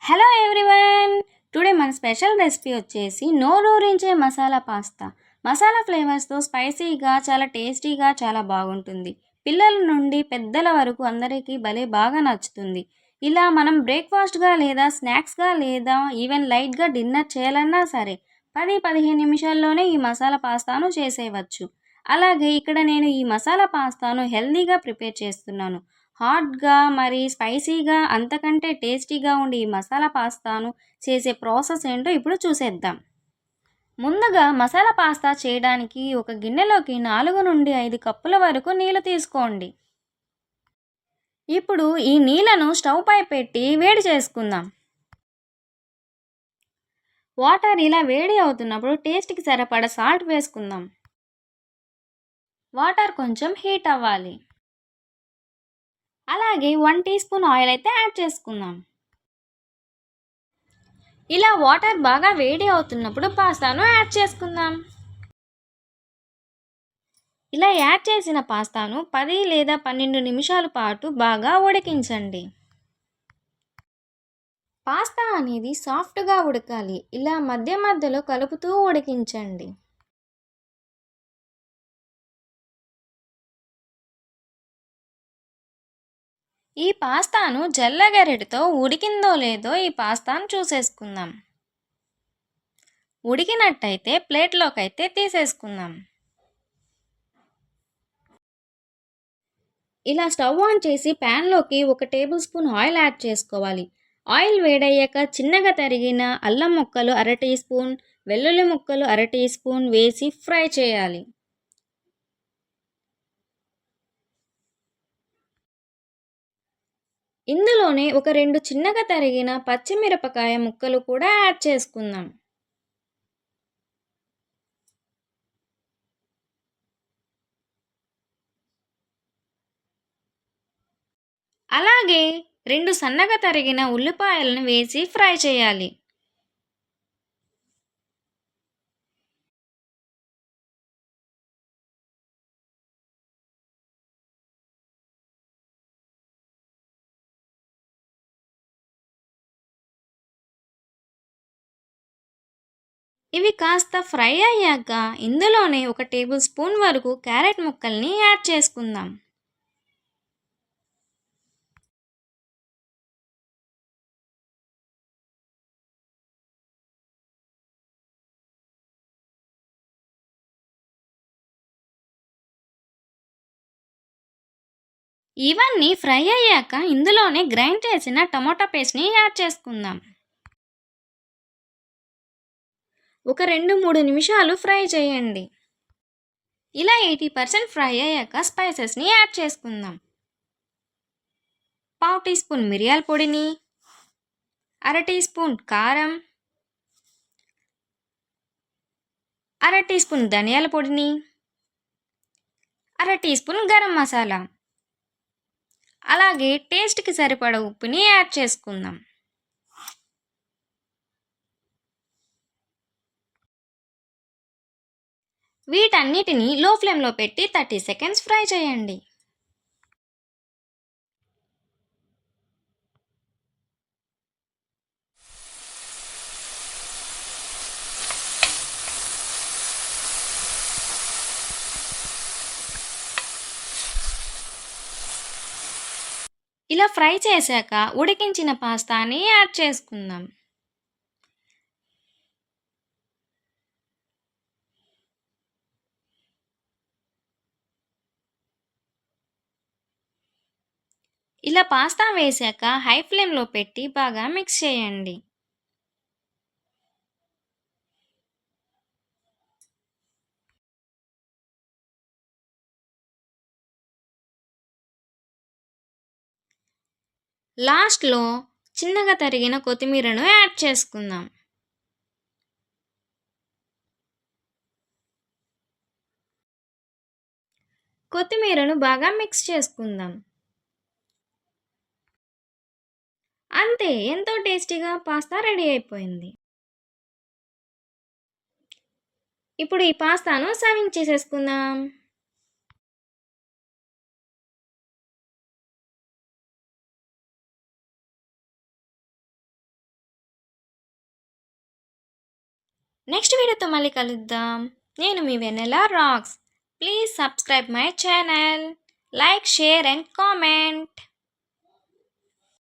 Hello everyone. Today మన special recipe వచ్చేసి నోరూరించే masala pasta. Masala ఫ్లేవర్స్తో స్పైసీగా చాలా టేస్టీగా చాలా బాగుంటుంది. పిల్లల నుండి పెద్దల వరకు అందరికీ భలే బాగా నచ్చుతుంది. ఇలా మనం బ్రేక్ఫాస్ట్గా లేదా స్నాక్స్గా లేదా ఈవెన్ లైట్గా డిన్నర్ చేయాలన్నా సరే 10-15 నిమిషాల్లోనే ఈ మసాలా పాస్తాను చేసేయవచ్చు. అలాగే ఇక్కడ నేను ఈ మసాలా పాస్తాను హెల్తీగా ప్రిపేర్ చేస్తున్నాను. హాట్‌గా మరి స్పైసీగా అంతకంటే టేస్టీగా ఉండే ఈ మసాలా పాస్తాను చేసే ప్రాసెస్ ఏంటో ఇప్పుడు చూసేద్దాం. ముందుగా మసాలా పాస్తా చేయడానికి ఒక గిన్నెలోకి 4-5 కప్పుల వరకు నీళ్లు తీసుకోండి. ఇప్పుడు ఈ నీళ్లను స్టవ్ పై పెట్టి వేడి చేసుకుందాం. వాటర్ ఇలా వేడి అవుతున్నప్పుడు టేస్ట్‌కి సరిపడా సాల్ట్ వేసుకుందాం. వాటర్ కొంచెం హీట్ అవ్వాలి. అలాగే 1 టీ స్పూన్ ఆయిల్ అయితే యాడ్ చేసుకుందాం. ఇలా వాటర్ బాగా వేడి అవుతున్నప్పుడు పాస్తాను యాడ్ చేసుకుందాం. ఇలా యాడ్ చేసిన పాస్తాను 10 లేదా 12 నిమిషాల పాటు బాగా ఉడికించండి. పాస్తా అనేది సాఫ్ట్గా ఉడకాలి. ఇలా మధ్య మధ్యలో కలుపుతూ ఉడికించండి. ఈ పాస్తాను జల్లగరిటతో ఉడికిందో లేదో ఈ పాస్తాను చూసేసుకుందాం. ఉడికినట్టయితే ప్లేట్లోకి అయితే తీసేసుకుందాం. ఇలా స్టవ్ ఆన్ చేసి ప్యాన్లోకి 1 టేబుల్ స్పూన్ ఆయిల్ యాడ్ చేసుకోవాలి. ఆయిల్ వేడయ్యాక చిన్నగా తరిగిన అల్లం ముక్కలు 1/2 టీ స్పూన్, వెల్లుల్లి ముక్కలు 1/2 టీ స్పూన్ వేసి ఫ్రై చేయాలి. ఇందులోనే ఒక 2 చిన్నగా తరిగిన పచ్చిమిరపకాయ ముక్కలు కూడా యాడ్ చేసుకుందాం. అలాగే 2 సన్నగా తరిగిన ఉల్లిపాయలను వేసి ఫ్రై చేయాలి. ఇవి కాస్త ఫ్రై అయ్యాక ఇందులోనే 1 టేబుల్ స్పూన్ వరకు క్యారెట్ ముక్కల్ని యాడ్ చేసుకుందాం. ఇవన్నీ ఫ్రై అయ్యాక ఇందులోనే గ్రైండ్ చేసిన టమాటా పేస్ట్ని యాడ్ చేసుకుందాం. ఒక 2-3 నిమిషాలు ఫ్రై చేయండి. ఇలా 80% ఫ్రై అయ్యాక స్పైసెస్ని యాడ్ చేసుకుందాం. 1/2 టీ స్పూన్ మిరియాల పొడిని, 1/2 టీ స్పూన్ కారం, 1/2 టీ స్పూన్ ధనియాల పొడిని, 1/2 టీ స్పూన్ గరం మసాలా, అలాగే టేస్ట్కి సరిపడా ఉప్పుని యాడ్ చేసుకుందాం. వీటన్నిటిని లో ఫ్లేమ్లో పెట్టి 30 సెకండ్స్ ఫ్రై చేయండి. ఇలా ఫ్రై చేశాక ఉడికించిన పాస్తాని యాడ్ చేసుకుందాం. ఇలా పాస్తా వేశాక హై ఫ్లేమ్లో పెట్టి బాగా మిక్స్ చేయండి. లాస్ట్లో చిన్నగా తరిగిన కొత్తిమీరను యాడ్ చేసుకుందాం. కొత్తిమీరను బాగా మిక్స్ చేసుకుందాం. అంతే, ఎంతో టేస్టీగా పాస్తా రెడీ అయిపోయింది. ఇప్పుడు ఈ పాస్తాను సర్వింగ్ చేసేసుకుందాం. నెక్స్ట్ వీడియోతో మళ్ళీ కలుద్దాం. నేను మీ Vennela rocks. Please subscribe my channel. Like, share and comment.